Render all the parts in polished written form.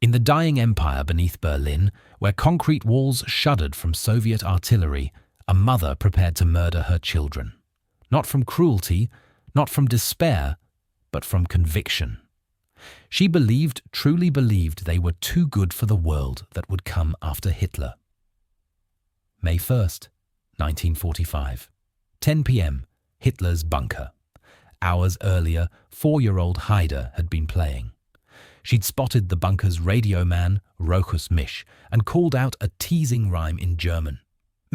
In the dying empire beneath Berlin, where concrete walls shuddered from Soviet artillery, a mother prepared to murder her children. Not from cruelty, not from despair, but from conviction. She believed, truly believed, they were too good for the world that would come after Hitler. May 1st, 1945. 10 p.m. Hitler's bunker. Hours earlier, 4-year-old Heide had been playing. She'd spotted the bunker's radio man, Rochus Misch, and called out a teasing rhyme in German.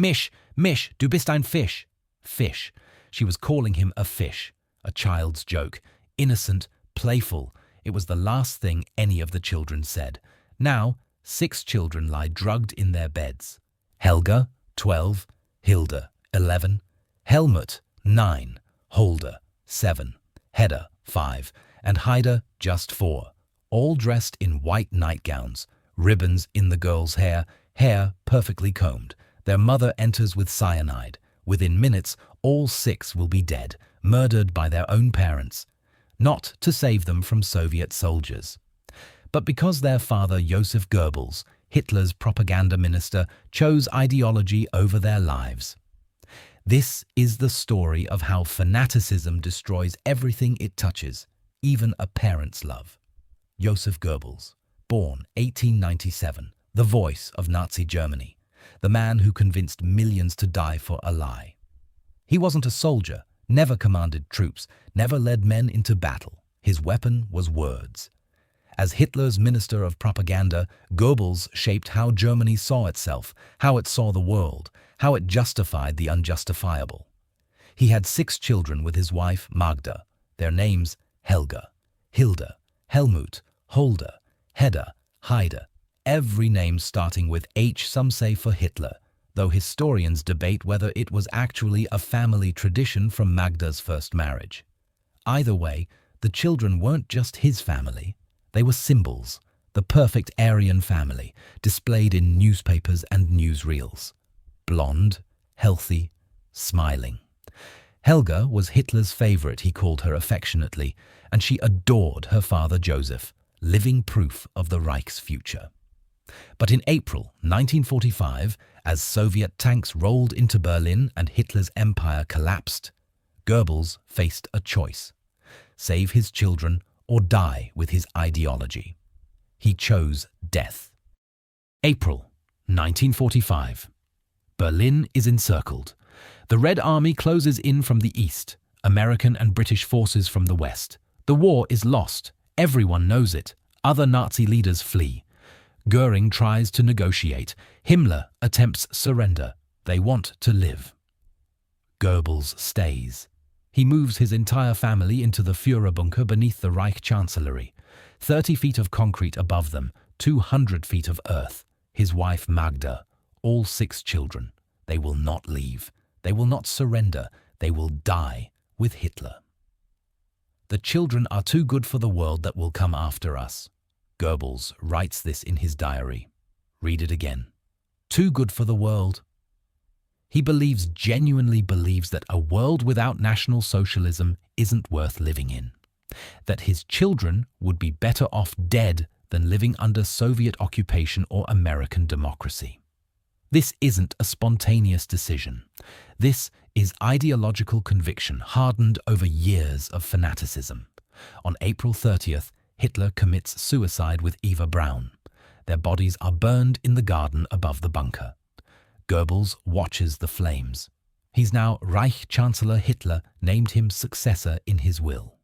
Misch, Misch, du bist ein Fisch. Fish. She was calling him a fish. A child's joke. Innocent, playful. It was the last thing any of the children said. Now, 6 children lie drugged in their beds. Helga, 12, Hilde, 11, Helmut, 9, Holde, 7, Hedda, 5, and Heide, just 4, all dressed in white nightgowns, ribbons in the girls' hair perfectly combed. Their mother enters with cyanide. Within minutes, all 6 will be dead, murdered by their own parents, not to save them from Soviet soldiers, but because their father, Joseph Goebbels, Hitler's propaganda minister, chose ideology over their lives. This is the story of how fanaticism destroys everything it touches, even a parent's love. Joseph Goebbels, born 1897, the voice of Nazi Germany, the man who convinced millions to die for a lie. He wasn't a soldier, never commanded troops, never led men into battle. His weapon was words. As Hitler's minister of propaganda, Goebbels shaped how Germany saw itself, how it saw the world, how it justified the unjustifiable. He had 6 children with his wife Magda, their names Helga, Hilde, Helmut, Holde, Hedda, Heide, every name starting with H, some say for Hitler, though historians debate whether it was actually a family tradition from Magda's first marriage. Either way, the children weren't just his family. They were symbols, the perfect Aryan family, displayed in newspapers and newsreels. Blonde, healthy, smiling. Helga was Hitler's favorite, he called her affectionately, and she adored her father Joseph, living proof of the Reich's future. But in April 1945, as Soviet tanks rolled into Berlin and Hitler's empire collapsed, Goebbels faced a choice: save his children or die with his ideology. He chose death. April 1945. Berlin is encircled. The Red Army closes in from the east, American and British forces from the west. The war is lost. Everyone knows it. Other Nazi leaders flee. Goering tries to negotiate. Himmler attempts surrender. They want to live. Goebbels stays. He moves his entire family into the Führerbunker beneath the Reich Chancellery. 30 feet of concrete above them, 200 feet of earth. His wife Magda, all 6 children. They will not leave. They will not surrender. They will die with Hitler. The children are too good for the world that will come after us. Goebbels writes this in his diary. Read it again. Too good for the world. He genuinely believes that a world without National Socialism isn't worth living in. That his children would be better off dead than living under Soviet occupation or American democracy. This isn't a spontaneous decision. This is ideological conviction hardened over years of fanaticism. On April 30th, Hitler commits suicide with Eva Braun. Their bodies are burned in the garden above the bunker. Goebbels watches the flames. He's now Reich Chancellor. Hitler named him successor in his will.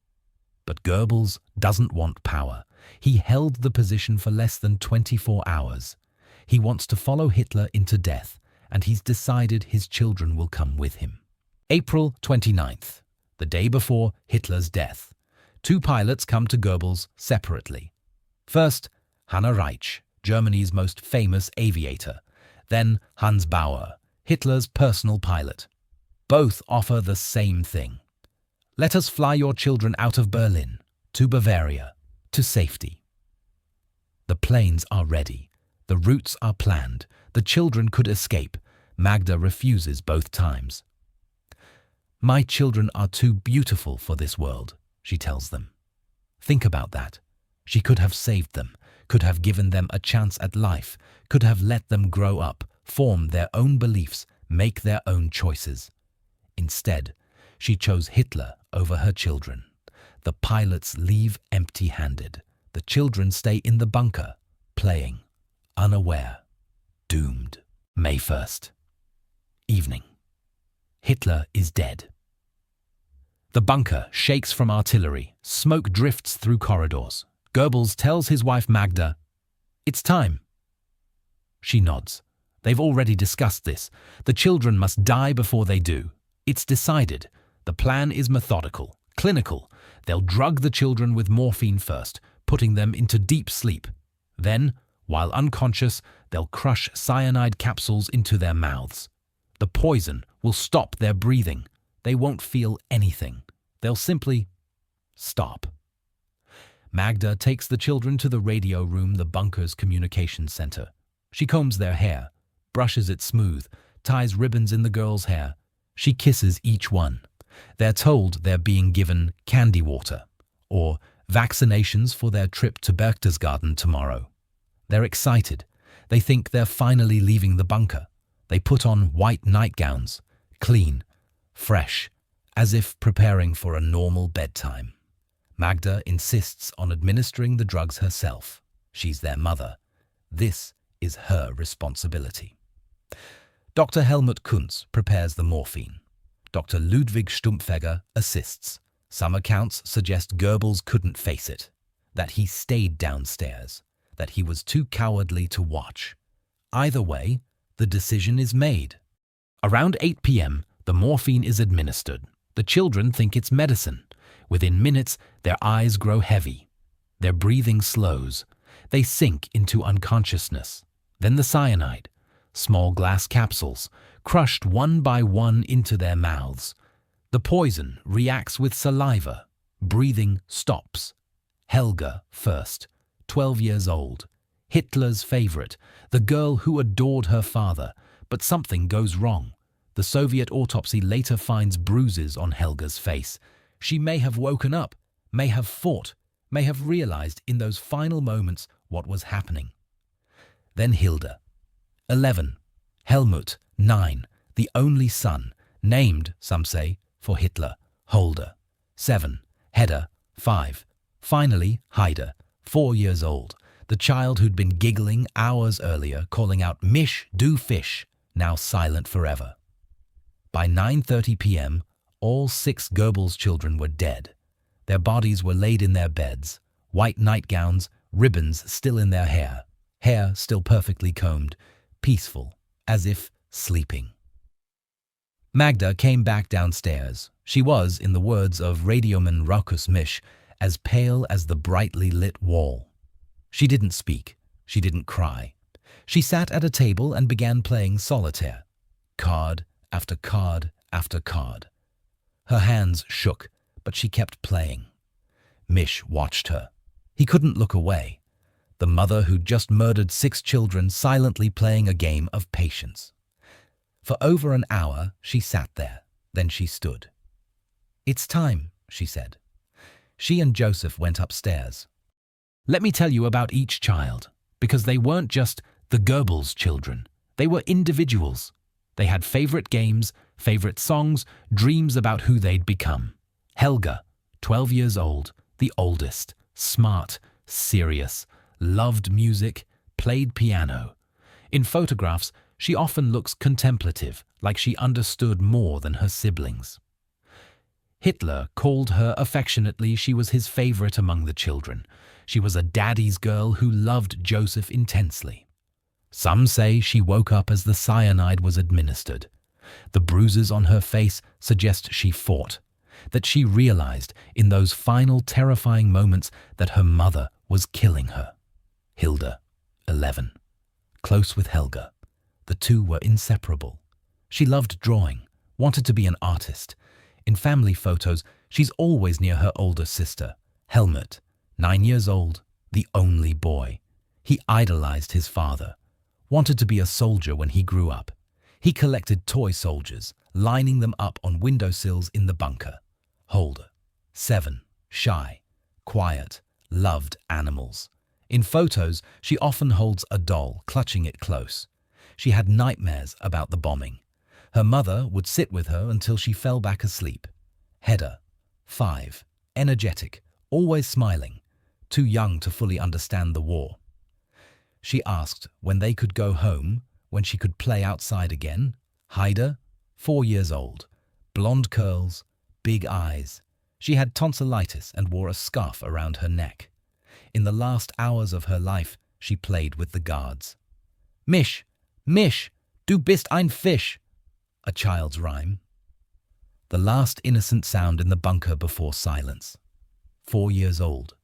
But Goebbels doesn't want power. He held the position for less than 24 hours. He wants to follow Hitler into death, and he's decided his children will come with him. April 29th, the day before Hitler's death. 2 pilots come to Goebbels separately. First, Hanne Reitsch, Germany's most famous aviator. Then Hans Bauer, Hitler's personal pilot. Both offer the same thing. Let us fly your children out of Berlin, to Bavaria, to safety. The planes are ready. The routes are planned. The children could escape. Magda refuses both times. My children are too beautiful for this world, she tells them. Think about that. She could have saved them, could have given them a chance at life, could have let them grow up, form their own beliefs, make their own choices. Instead, she chose Hitler over her children. The pilots leave empty-handed. The children stay in the bunker, playing, unaware, doomed. May 1st. Evening. Hitler is dead. The bunker shakes from artillery. Smoke drifts through corridors. Goebbels tells his wife Magda, "It's time." She nods. They've already discussed this. The children must die before they do. It's decided. The plan is methodical, clinical. They'll drug the children with morphine first, putting them into deep sleep. Then, while unconscious, they'll crush cyanide capsules into their mouths. The poison will stop their breathing. They won't feel anything. They'll simply stop. Magda takes the children to the radio room, the bunker's communications center. She combs their hair, brushes it smooth, ties ribbons in the girls' hair. She kisses each one. They're told they're being given candy water or vaccinations for their trip to Berchtesgaden tomorrow. They're excited. They think they're finally leaving the bunker. They put on white nightgowns, clean, fresh, as if preparing for a normal bedtime. Magda insists on administering the drugs herself. She's their mother. This is her responsibility. Dr. Helmut prepares the morphine. Dr. Ludwig Stumpfegger assists. Some accounts suggest Goebbels couldn't face it, that he stayed downstairs, that he was too cowardly to watch. Either way, the decision is made. Around 8 p.m., the morphine is administered. The children think it's medicine. Within minutes, their eyes grow heavy. Their breathing slows. They sink into unconsciousness. Then the cyanide, small glass capsules, crushed one by one into their mouths. The poison reacts with saliva. Breathing stops. Helga first, 12 years old. Hitler's favorite, the girl who adored her father. But something goes wrong. The Soviet autopsy later finds bruises on Helga's face. She may have woken up, may have fought, may have realized in those final moments what was happening. Then Hilde, 11. Helmut, 9, the only son, named, some say, for Hitler, Holde, 7. Hedda, 5. Finally, Heide, 4 years old, the child who'd been giggling hours earlier, calling out "Mish, do fish," now silent forever. By 9:30 p.m., all 6 Goebbels children were dead. Their bodies were laid in their beds, white nightgowns, ribbons still in their hair still perfectly combed, peaceful, as if sleeping. Magda came back downstairs. She was, in the words of radioman Raukus Misch, as pale as the brightly lit wall. She didn't speak. She didn't cry. She sat at a table and began playing solitaire, card after card after card. Her hands shook, but she kept playing. Misch watched her. He couldn't look away. The mother who'd just murdered 6 children silently playing a game of patience. For over an hour, she sat there. Then she stood. "It's time," she said. She and Joseph went upstairs. "Let me tell you about each child, because they weren't just the Goebbels children. They were individuals. They had favorite games, favorite songs, dreams about who they'd become. Helga, 12 years old, the oldest, smart, serious, loved music, played piano. In photographs, she often looks contemplative, like she understood more than her siblings. Hitler called her affectionately she was his favorite among the children. She was a daddy's girl who loved Joseph intensely. Some say she woke up as the cyanide was administered. The bruises on her face suggest she fought, that she realized in those final terrifying moments that her mother was killing her. Hilde, 11. Close with Helga. The two were inseparable. She loved drawing, wanted to be an artist. In family photos, she's always near her older sister, Helmut, 9 years old, the only boy. He idolized his father, wanted to be a soldier when he grew up. He collected toy soldiers, lining them up on windowsills in the bunker. Holde, 7, shy, quiet, loved animals. In photos, she often holds a doll, clutching it close. She had nightmares about the bombing. Her mother would sit with her until she fell back asleep. Hedda, 5, energetic, always smiling, too young to fully understand the war. She asked when they could go home, when she could play outside again. Heide, 4 years old, blonde curls, big eyes. She had tonsillitis and wore a scarf around her neck. In the last hours of her life, she played with the guards. Misch, Misch, du bist ein Fisch, a child's rhyme. The last innocent sound in the bunker before silence. 4 years old.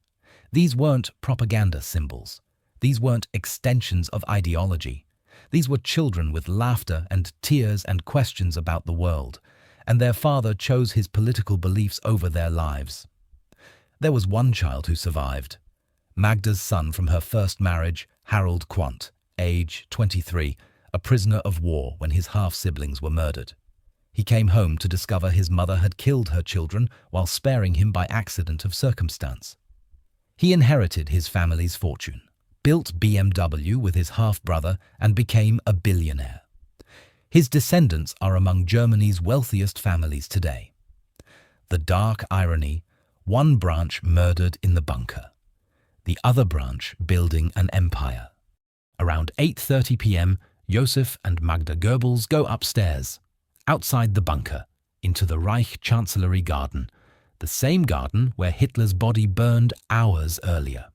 These weren't propaganda symbols. These weren't extensions of ideology. These were children with laughter and tears and questions about the world, and their father chose his political beliefs over their lives. There was one child who survived. Magda's son from her first marriage, Harold Quandt, age 23, a prisoner of war when his half-siblings were murdered. He came home to discover his mother had killed her children while sparing him by accident of circumstance. He inherited his family's fortune, built BMW with his half-brother, and became a billionaire. His descendants are among Germany's wealthiest families today. The dark irony, one branch murdered in the bunker, the other branch building an empire. Around 8:30 p.m., Josef and Magda Goebbels go upstairs, outside the bunker, into the Reich Chancellery Garden, the same garden where Hitler's body burned hours earlier.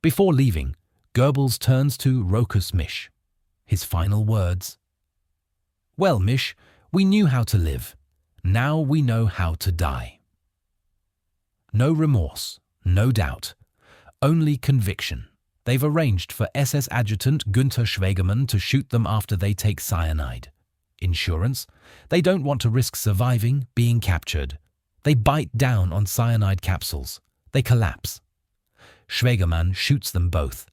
Before leaving, Goebbels turns to Rokus Misch. His final words: "Well, Misch, we knew how to live. Now we know how to die." No remorse, no doubt, only conviction. They've arranged for SS Adjutant Günther Schwegemann to shoot them after they take cyanide. Insurance? They don't want to risk surviving, being captured. They bite down on cyanide capsules. They collapse. Schwegemann shoots them both.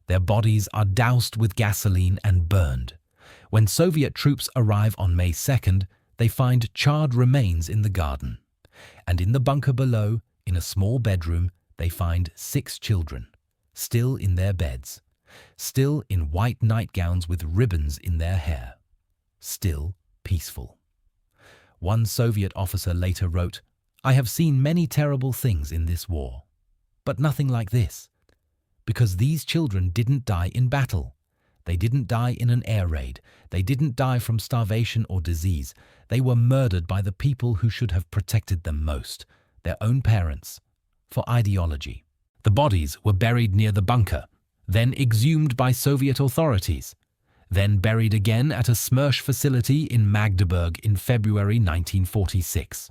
Their bodies are doused with gasoline and burned. When Soviet troops arrive on May 2nd, they find charred remains in the garden. And in the bunker below, in a small bedroom, they find 6 children, still in their beds, still in white nightgowns with ribbons in their hair, still peaceful. One Soviet officer later wrote, "I have seen many terrible things in this war, but nothing like this, because these children didn't die in battle. They didn't die in an air raid. They didn't die from starvation or disease. They were murdered by the people who should have protected them most, their own parents, for ideology." The bodies were buried near the bunker, then exhumed by Soviet authorities, then buried again at a Smersh facility in Magdeburg in February 1946.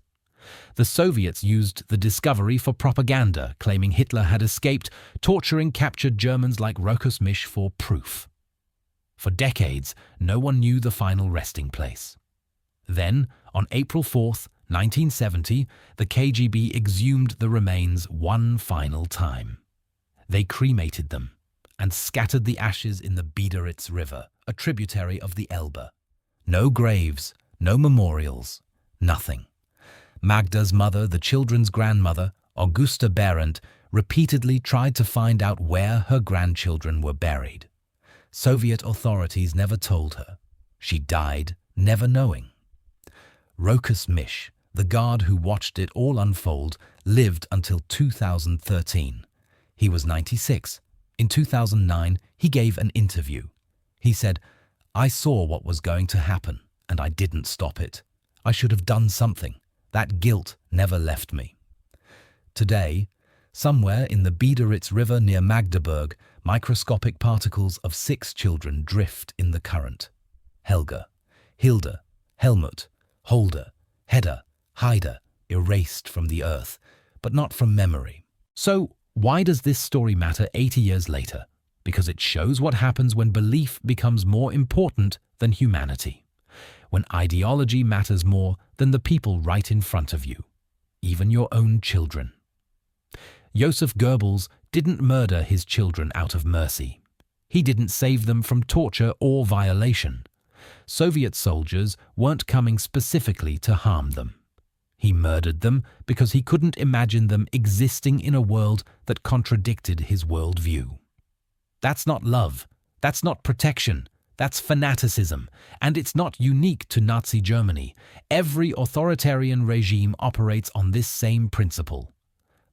The Soviets used the discovery for propaganda, claiming Hitler had escaped, torturing captured Germans like Rokus Misch for proof. For decades, no one knew the final resting place. Then, on April 4th, 1970, the KGB exhumed the remains one final time. They cremated them and scattered the ashes in the Biederitz River, a tributary of the Elbe. No graves, no memorials, nothing. Magda's mother, the children's grandmother, Augusta Behrendt, repeatedly tried to find out where her grandchildren were buried. Soviet authorities never told her. She died never knowing. Rokus Misch, the guard who watched it all unfold, lived until 2013. He was 96. In 2009, he gave an interview. He said, "I saw what was going to happen, and I didn't stop it. I should have done something. That guilt never left me." Today, somewhere in the Biederitz River near Magdeburg, microscopic particles of 6 children drift in the current. Helga, Hilde, Helmut, Holde, Hedda, Heide, erased from the earth, but not from memory. So, why does this story matter 80 years later? Because it shows what happens when belief becomes more important than humanity. When ideology matters more than the people right in front of you, even your own children. Josef Goebbels didn't murder his children out of mercy. He didn't save them from torture or violation. Soviet soldiers weren't coming specifically to harm them. He murdered them because he couldn't imagine them existing in a world that contradicted his worldview. That's not love. That's not protection. That's fanaticism. And it's not unique to Nazi Germany. Every authoritarian regime operates on this same principle.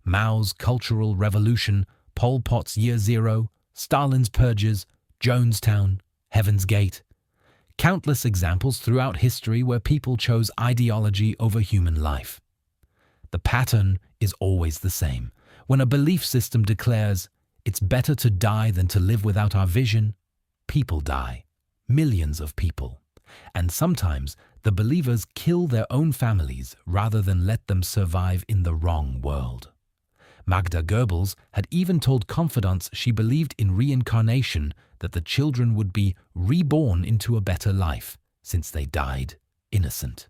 Mao's Cultural Revolution, Pol Pot's Year Zero, Stalin's purges, Jonestown, Heaven's Gate. Countless examples throughout history where people chose ideology over human life. The pattern is always the same. When a belief system declares, "It's better to die than to live without our vision," people die. Millions of people. And sometimes the believers kill their own families rather than let them survive in the wrong world. Magda Goebbels had even told confidants she believed in reincarnation, that the children would be reborn into a better life, since they died innocent.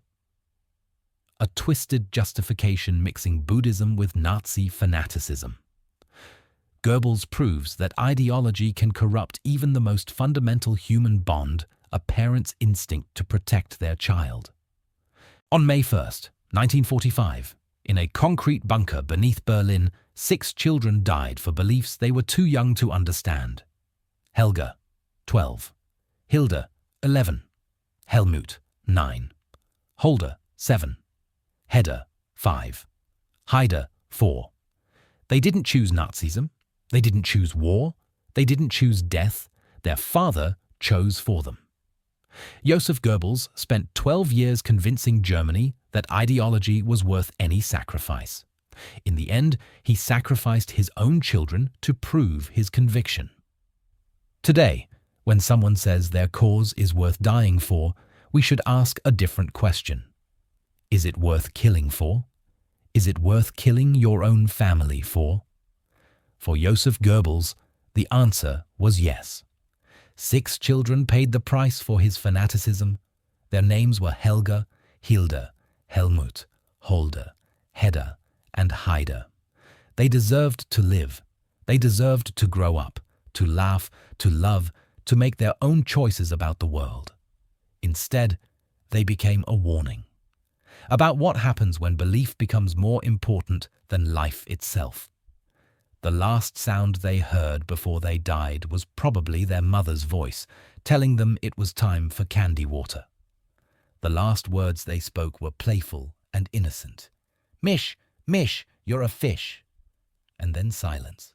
A twisted justification mixing Buddhism with Nazi fanaticism. Goebbels proves that ideology can corrupt even the most fundamental human bond, a parent's instinct to protect their child. On May 1st, 1945, in a concrete bunker beneath Berlin, 6 children died for beliefs they were too young to understand. Helga, 12. Hilde, 11. Helmut, 9. Holde, 7. Hedda, 5. Heide, 4. They didn't choose Nazism. They didn't choose war. They didn't choose death. Their father chose for them. Joseph Goebbels spent 12 years convincing Germany that ideology was worth any sacrifice. In the end, he sacrificed his own children to prove his conviction. Today, when someone says their cause is worth dying for, we should ask a different question. Is it worth killing for? Is it worth killing your own family for? For Joseph Goebbels, the answer was yes. 6 children paid the price for his fanaticism. Their names were Helga, Hilde, Helmut, Holde, Hedda, and Heide. They deserved to live. They deserved to grow up, to laugh, to love, to make their own choices about the world. Instead, they became a warning about what happens when belief becomes more important than life itself. The last sound they heard before they died was probably their mother's voice, telling them it was time for candy water. The last words they spoke were playful and innocent. "Mish, Mish, you're a fish." And then silence.